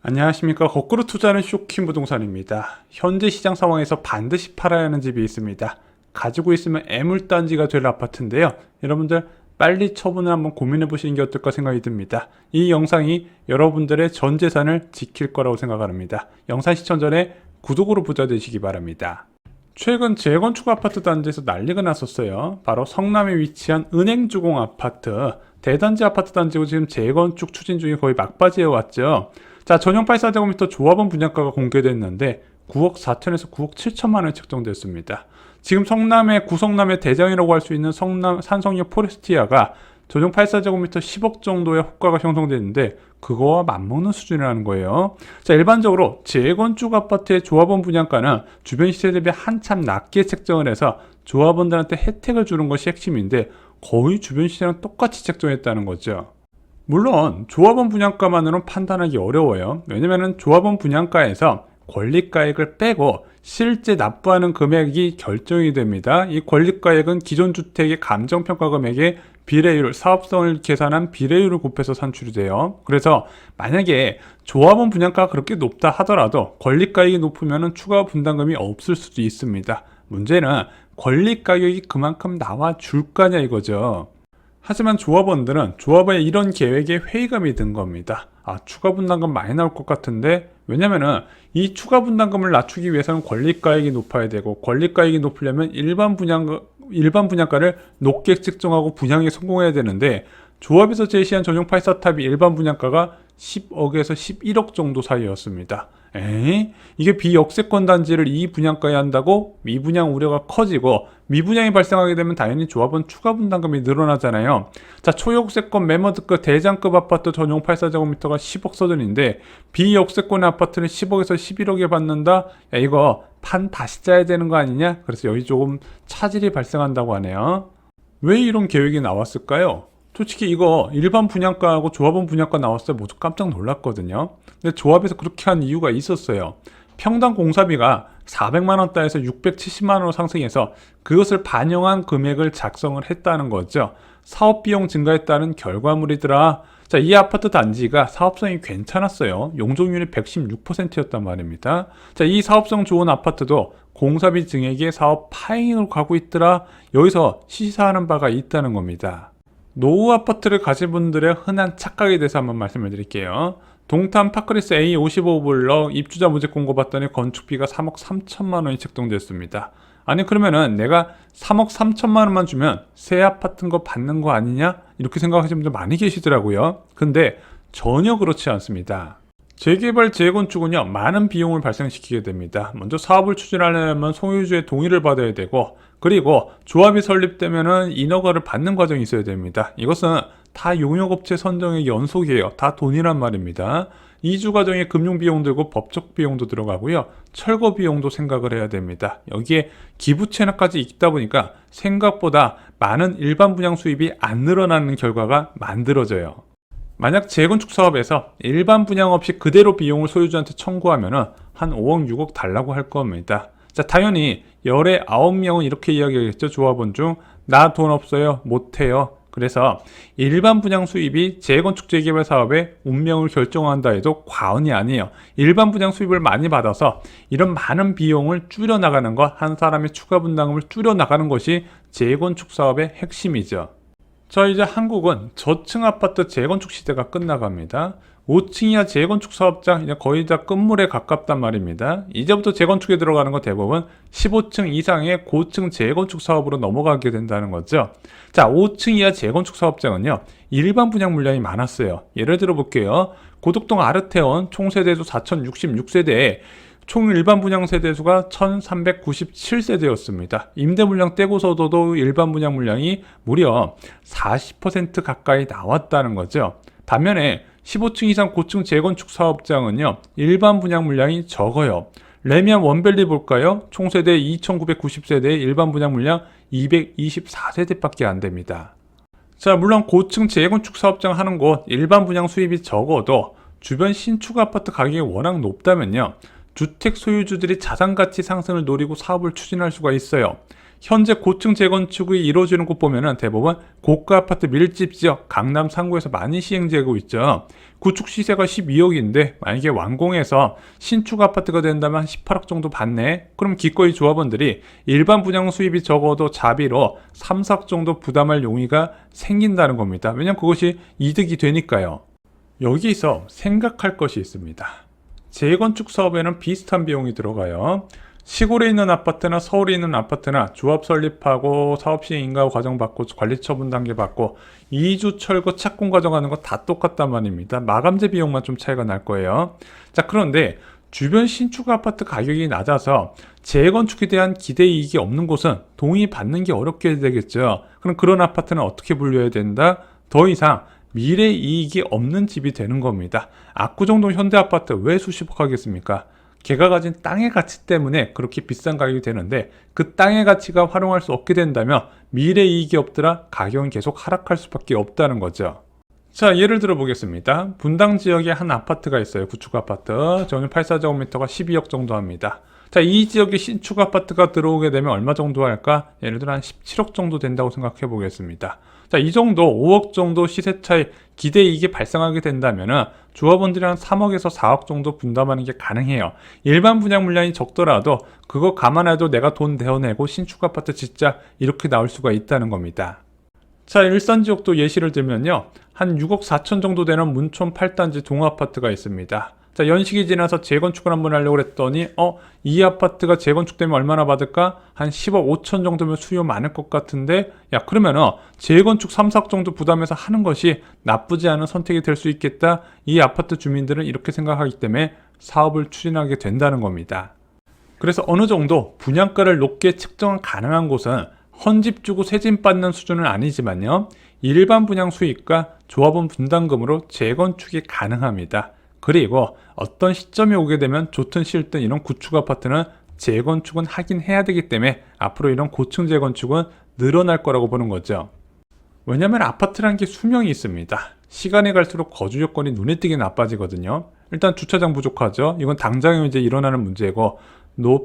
안녕하십니까. 거꾸로 투자하는 쇼킹 부동산입니다. 현재 시장 상황에서 반드시 팔아야 하는 집이 있습니다. 가지고 있으면 애물단지가 될 아파트인데요. 여러분들 빨리 처분을 한번 고민해 보시는 게 어떨까 생각이 듭니다. 이 영상이 여러분들의 전 재산을 지킬 거라고 생각합니다. 영상 시청 전에 구독으로 부자 되시기 바랍니다. 최근 재건축 아파트 단지에서 난리가 났었어요. 바로 성남에 위치한 은행주공 아파트, 대단지 아파트 단지고 지금 재건축 추진 중에 거의 막바지에 왔죠. 자, 전용 84제곱미터 조합원 분양가가 공개됐는데 9억 4천에서 9억 7천만 원에 책정됐습니다. 지금 성남의 구성남의 대장이라고 할 수 있는 성남 산성역 포레스티아가 전용 84제곱미터 10억 정도의 호가가 형성되는데 그거와 맞먹는 수준이라는 거예요. 자, 일반적으로 재건축 아파트의 조합원 분양가는 주변 시세 대비 한참 낮게 책정을 해서 조합원들한테 혜택을 주는 것이 핵심인데 거의 주변 시세랑 똑같이 책정했다는 거죠. 물론 조합원 분양가만으로는 판단하기 어려워요. 왜냐면 조합원 분양가에서 권리가액을 빼고 실제 납부하는 금액이 결정이 됩니다. 이 권리가액은 기존 주택의 감정평가 금액의 비례율, 사업성을 계산한 비례율을 곱해서 산출이 돼요. 그래서 만약에 조합원 분양가가 그렇게 높다 하더라도 권리가액이 높으면 추가 분담금이 없을 수도 있습니다. 문제는 권리가격이 그만큼 나와줄 거냐 이거죠. 하지만 조합원들은 조합원의 이런 계획에 회의감이 든 겁니다. 추가 분담금 많이 나올 것 같은데, 왜냐면은 이 추가 분담금을 낮추기 위해서는 권리가액이 높아야 되고, 권리가액이 높으려면 일반 분양가를 높게 책정하고 분양에 성공해야 되는데, 조합에서 제시한 전용 84탑이 일반 분양가가 10억에서 11억 정도 사이였습니다. 이게 비역세권 단지를 이 분양가에 한다고 미분양 우려가 커지고, 미분양이 발생하게 되면 당연히 조합원 추가 분담금이 늘어나잖아요. 자, 초역세권 매머드급 대장급 아파트 전용 84제곱미터가 10억 서전인데 비역세권의 아파트는 10억에서 11억에 받는다? 야, 이거 판 다시 짜야 되는 거 아니냐? 그래서 여기 조금 차질이 발생한다고 하네요. 왜 이런 계획이 나왔을까요? 솔직히 이거 일반 분양가하고 조합원 분양가 나왔을 때 모두 깜짝 놀랐거든요. 근데 조합에서 그렇게 한 이유가 있었어요. 평당 공사비가 400만원대에서 670만원으로 상승해서 그것을 반영한 금액을 작성을 했다는 거죠. 사업비용 증가에 따른 결과물이더라. 자, 이 아파트 단지가 사업성이 괜찮았어요. 용적률이 116%였단 말입니다. 자, 이 사업성 좋은 아파트도 공사비 증액에 사업 파행으로 가고 있더라. 여기서 시사하는 바가 있다는 겁니다. 노후 아파트를 가진 분들의 흔한 착각에 대해서 한번 말씀을 드릴게요. 동탄 파크리스 A 55블럭 입주자 모집 공고 받더니 건축비가 3억 3천만 원이 책정됐습니다. 아니 그러면은 내가 3억 3천만 원만 주면 새 아파트인 거 받는 거 아니냐? 이렇게 생각하시는 분들 많이 계시더라고요. 근데 전혀 그렇지 않습니다. 재개발 재건축은요, 많은 비용을 발생시키게 됩니다. 먼저 사업을 추진하려면 소유주의 동의를 받아야 되고, 그리고 조합이 설립되면은 인허가를 받는 과정이 있어야 됩니다. 이것은 다 용역업체 선정의 연속이에요. 다 돈이란 말입니다. 이주 과정에 금융 비용 들고 법적 비용도 들어가고요. 철거 비용도 생각을 해야 됩니다. 여기에 기부 채납까지 있다 보니까 생각보다 많은 일반 분양 수입이 안 늘어나는 결과가 만들어져요. 만약 재건축 사업에서 일반 분양 없이 그대로 비용을 소유주한테 청구하면은 한 5억 6억 달라고 할 겁니다. 자, 당연히 열에 9명은 이렇게 이야기하겠죠. 조합원 중 나 돈 없어요, 못해요. 그래서 일반 분양 수입이 재건축 재개발 사업의 운명을 결정한다 해도 과언이 아니에요. 일반 분양 수입을 많이 받아서 이런 많은 비용을 줄여나가는 것, 한 사람의 추가 분담금을 줄여나가는 것이 재건축 사업의 핵심이죠. 자, 이제 한국은 저층 아파트 재건축 시대가 끝나갑니다. 5층 이하 재건축 사업장 이제 거의 다 끝물에 가깝단 말입니다. 이제부터 재건축에 들어가는 거 대부분 15층 이상의 고층 재건축 사업으로 넘어가게 된다는 거죠. 자, 5층 이하 재건축 사업장은요, 일반 분양 물량이 많았어요. 예를 들어 볼게요. 고덕동 아르테온 총 세대수 4066세대에 총 일반 분양 세대수가 1397세대였습니다. 임대 물량 떼고서도 일반 분양 물량이 무려 40% 가까이 나왔다는 거죠. 반면에 15층 이상 고층 재건축 사업장은요, 일반 분양 물량이 적어요. 레미안 원밸리 볼까요? 총 세대 2990세대의 일반 분양 물량 224세대밖에 안 됩니다. 자, 물론 고층 재건축 사업장 하는 곳 일반 분양 수입이 적어도 주변 신축 아파트 가격이 워낙 높다면요, 주택 소유주들이 자산가치 상승을 노리고 사업을 추진할 수가 있어요. 현재 고층 재건축이 이루어지는 곳 보면은 대부분 고가 아파트 밀집 지역 강남 상구에서 많이 시행되고 있죠. 구축 시세가 12억인데 만약에 완공해서 신축 아파트가 된다면 한 18억 정도 받네. 그럼 기꺼이 조합원들이 일반 분양 수입이 적어도 자비로 3, 4억 정도 부담할 용의가 생긴다는 겁니다. 왜냐면 그것이 이득이 되니까요. 여기서 생각할 것이 있습니다. 재건축 사업에는 비슷한 비용이 들어가요. 시골에 있는 아파트나 서울에 있는 아파트나 조합 설립하고 사업 시행 인가 과정 받고 관리 처분 단계 받고 이주 철거 착공 과정 하는 거 다 똑같단 말입니다. 마감재 비용만 좀 차이가 날 거예요. 자, 그런데 주변 신축 아파트 가격이 낮아서 재건축에 대한 기대 이익이 없는 곳은 동의 받는 게 어렵게 되겠죠. 그럼 그런 아파트는 어떻게 분류해야 된다? 더 이상 미래 이익이 없는 집이 되는 겁니다. 압구정동 현대아파트 왜 수십억 하겠습니까? 걔가 가진 땅의 가치 때문에 그렇게 비싼 가격이 되는데 그 땅의 가치가 활용할 수 없게 된다면 미래 이익이 없더라 가격은 계속 하락할 수밖에 없다는 거죠. 자, 예를 들어 보겠습니다. 분당 지역에 한 아파트가 있어요. 구축 아파트. 전용 84제곱미터가 12억 정도 합니다. 자, 이 지역에 신축 아파트가 들어오게 되면 얼마 정도 할까? 예를 들어 한 17억 정도 된다고 생각해 보겠습니다. 자, 이 정도 5억 정도 시세 차이 기대 이익이 발생하게 된다면은 조합원들이 한 3억에서 4억 정도 분담하는 게 가능해요. 일반 분양 물량이 적더라도 그거 감안해도 내가 돈 대어내고 신축 아파트 짓자 이렇게 나올 수가 있다는 겁니다. 자, 일산 지역도 예시를 들면요. 한 6억 4천 정도 되는 문촌 8단지 동아파트가 있습니다. 자, 연식이 지나서 재건축을 한번 하려고 했더니 이 아파트가 재건축되면 얼마나 받을까? 한 10억 5천 정도면 수요 많을 것 같은데 야, 그러면은 재건축 3, 4억 정도 부담해서 하는 것이 나쁘지 않은 선택이 될 수 있겠다. 이 아파트 주민들은 이렇게 생각하기 때문에 사업을 추진하게 된다는 겁니다. 그래서 어느 정도 분양가를 높게 측정 가능한 곳은 헌집 주고 세집 받는 수준은 아니지만요. 일반 분양 수익과 조합원 분담금으로 재건축이 가능합니다. 그리고 어떤 시점이 오게 되면 좋든 싫든 이런 구축 아파트는 재건축은 하긴 해야 되기 때문에 앞으로 이런 고층 재건축은 늘어날 거라고 보는 거죠. 왜냐하면 아파트라는 게 수명이 있습니다. 시간이 갈수록 거주 여건이 눈에 띄게 나빠지거든요. 일단 주차장 부족하죠. 이건 당장에 이제 일어나는 문제고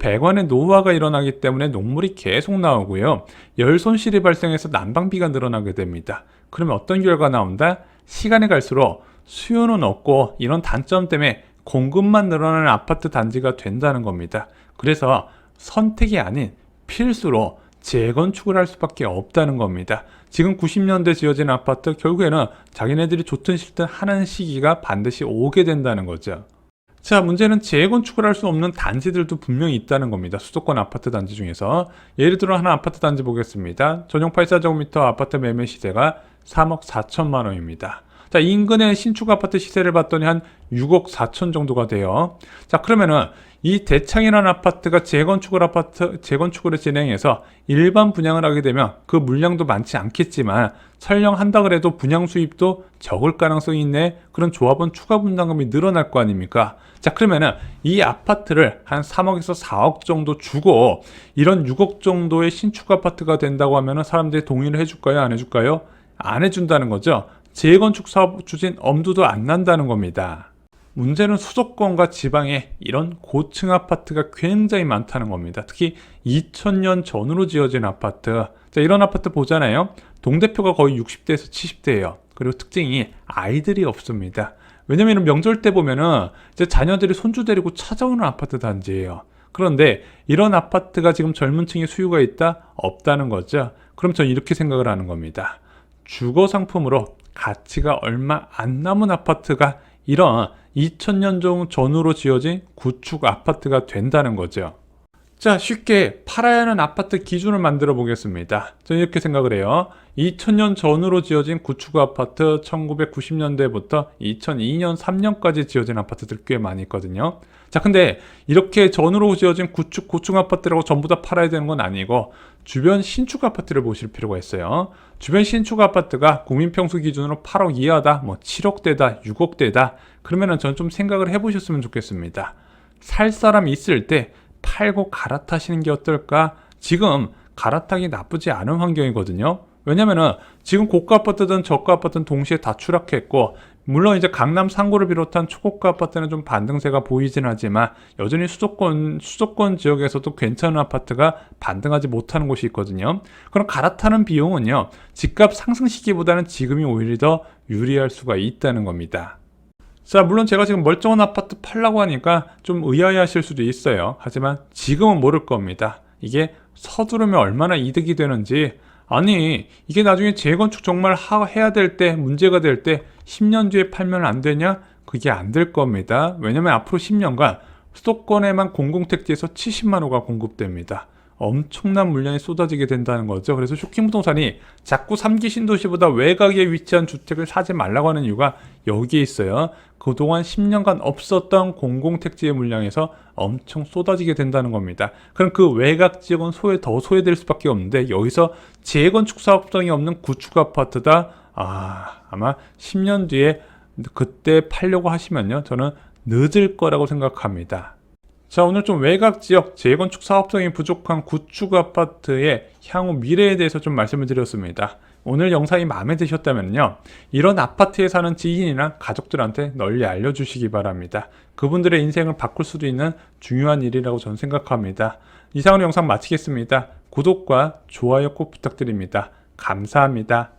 배관의 노후화가 일어나기 때문에 녹물이 계속 나오고요. 열 손실이 발생해서 난방비가 늘어나게 됩니다. 그러면 어떤 결과가 나온다? 시간이 갈수록 수요는 없고 이런 단점 때문에 공급만 늘어나는 아파트 단지가 된다는 겁니다. 그래서 선택이 아닌 필수로 재건축을 할 수밖에 없다는 겁니다. 지금 90년대 지어진 아파트 결국에는 자기네들이 좋든 싫든 하는 시기가 반드시 오게 된다는 거죠. 자, 문제는 재건축을 할 수 없는 단지들도 분명히 있다는 겁니다. 수도권 아파트 단지 중에서. 예를 들어 하나 아파트 단지 보겠습니다. 전용 84제곱미터 아파트 매매 시세가 3억 4천만 원입니다. 자, 인근의 신축 아파트 시세를 봤더니 한 6억 4천 정도가 돼요. 자, 그러면은 이 대창이라는 아파트가 재건축을 진행해서 일반 분양을 하게 되면 그 물량도 많지 않겠지만 설령 한다 그래도 분양 수입도 적을 가능성이 있네. 그런 조합원 추가 분담금이 늘어날 거 아닙니까? 자, 그러면은 이 아파트를 한 3억에서 4억 정도 주고 이런 6억 정도의 신축 아파트가 된다고 하면은 사람들이 동의를 해줄까요? 안 해줄까요? 안 해준다는 거죠. 재건축 사업 추진 엄두도 안 난다는 겁니다. 문제는 수도권과 지방에 이런 고층 아파트가 굉장히 많다는 겁니다. 특히 2000년 전으로 지어진 아파트. 자, 이런 아파트 보잖아요. 동대표가 거의 60대에서 70대예요. 그리고 특징이 아이들이 없습니다. 왜냐면 명절 때 보면은 이제 자녀들이 손주 데리고 찾아오는 아파트 단지예요. 그런데 이런 아파트가 지금 젊은 층의 수요가 있다? 없다는 거죠. 그럼 저는 이렇게 생각을 하는 겁니다. 주거 상품으로 가치가 얼마 안 남은 아파트가 이런 2000년 전후로 지어진 구축 아파트가 된다는 거죠. 자, 쉽게 팔아야 하는 아파트 기준을 만들어 보겠습니다. 저는 이렇게 생각을 해요. 2000년 전후로 지어진 구축 아파트 1990년대부터 2002년 3년까지 지어진 아파트들 꽤 많이 있거든요. 자, 근데 이렇게 전후로 지어진 고층 아파트라고 전부 다 팔아야 되는 건 아니고 주변 신축 아파트를 보실 필요가 있어요. 주변 신축 아파트가 국민평수 기준으로 8억 이하다, 7억대다, 6억대다. 그러면은 전 좀 생각을 해보셨으면 좋겠습니다. 살 사람 있을 때 팔고 갈아타시는 게 어떨까? 지금 갈아타기 나쁘지 않은 환경이거든요. 왜냐면은 지금 고가 아파트든 저가 아파트는 동시에 다 추락했고 물론 이제 강남 상구를 비롯한 초고가 아파트는 좀 반등세가 보이진 하지만 여전히 수도권 지역에서도 괜찮은 아파트가 반등하지 못하는 곳이 있거든요. 그럼 갈아타는 비용은요, 집값 상승 시기보다는 지금이 오히려 더 유리할 수가 있다는 겁니다. 자, 물론 제가 지금 멀쩡한 아파트 팔라고 하니까 좀 의아해하실 수도 있어요. 하지만 지금은 모를 겁니다. 이게 서두르면 얼마나 이득이 되는지. 아니, 이게 나중에 재건축 정말 해야 될 때, 문제가 될 때 10년 뒤에 팔면 안 되냐? 그게 안 될 겁니다. 왜냐면 앞으로 10년간 수도권에만 공공택지에서 70만 호가 공급됩니다. 엄청난 물량이 쏟아지게 된다는 거죠. 그래서 쇼킹부동산이 자꾸 3기 신도시보다 외곽에 위치한 주택을 사지 말라고 하는 이유가 여기에 있어요. 그동안 10년간 없었던 공공택지의 물량에서 엄청 쏟아지게 된다는 겁니다. 그럼 그 외곽 지역은 더 소외될 수밖에 없는데 여기서 재건축 사업성이 없는 구축 아파트다. 아마 10년 뒤에 그때 팔려고 하시면요, 저는 늦을 거라고 생각합니다. 자, 오늘 좀 외곽 지역 재건축 사업성이 부족한 구축 아파트의 향후 미래에 대해서 좀 말씀을 드렸습니다. 오늘 영상이 마음에 드셨다면요, 이런 아파트에 사는 지인이나 가족들한테 널리 알려주시기 바랍니다. 그분들의 인생을 바꿀 수도 있는 중요한 일이라고 저는 생각합니다. 이상으로 영상 마치겠습니다. 구독과 좋아요 꼭 부탁드립니다. 감사합니다.